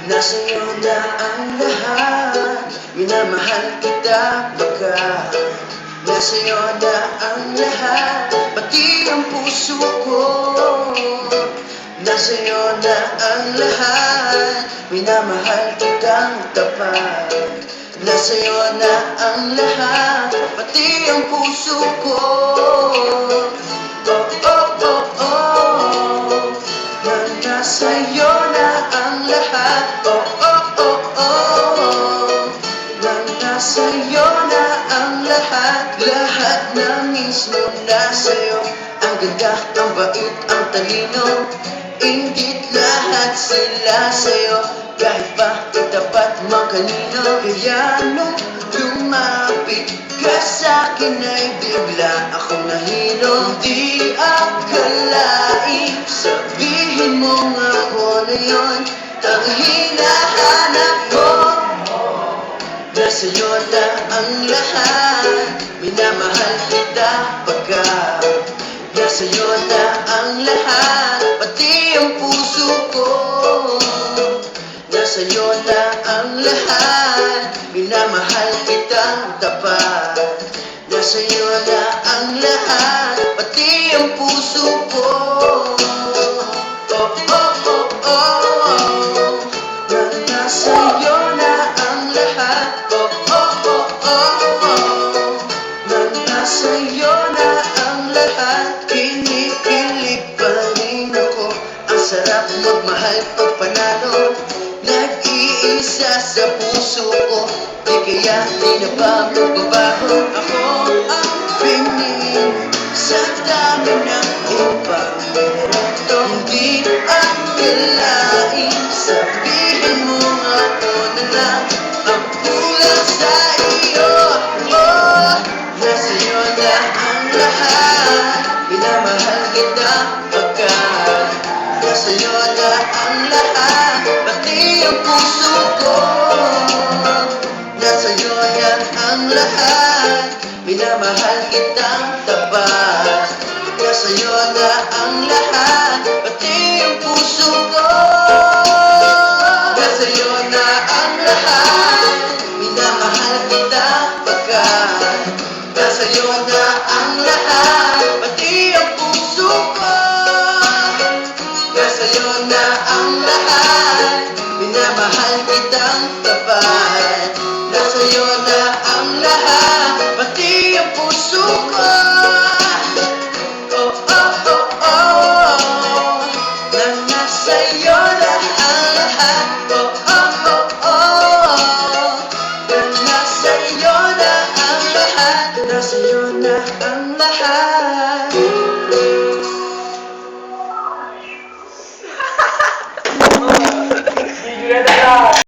Nasa'yo na ang lahat, minamahal kita baka. Nasa'yo na ang lahat, pati ang puso ko. Nasa'yo na ang lahat, minamahal kitang tapat. Nasa'yo na ang lahat, pati ang puso ko. Nasa'yo na ang lahat, nasa'yo na ang lahat. Lahat na mismo nasa'yo. Ang ganda, ang bait, ang talino, inggit lahat sila sa'yo. Kahit pa itapat mang kanino. Kaya nung lumapit ka sa'kin ay bigla akong nahilo. Di akalain, sabihin mo nga ako na yun ang hinahanap mo. Nasa'yo na ang lahat, minamahal kita pagka. Nasa'yo na ang lahat, pati ang puso ko. Nasa'yo na ang lahat, minamahal kitang tapat. Nasa'yo na ang lahat, pati ang puso ko. Nasa'yo na ang lahat, nasa'yo na ang lahat. Kinikilig pa rin ako, ang sarap magmahal pag panalo. Nag-iisa sa puso ko, di kaya di na ba magbabago. Ako ang pinig sa dami ng upang minuto. Hindi akalain, sabihin mo ako na lang ang kulang sa iyo. Oh, nasa'yo na ang lahat, minamahal kita pagkat. Nasa'yo na ang lahat, pati ang puso ko. Nasa'yo yan ang lahat, minamahal kitang tapat. Nasa'yo na ang lahat, pati ang puso ko. Nasa'yo na ang lahat, minamahal kitang pagkat. Nasa'yo na ang lahat, pati ang puso ko.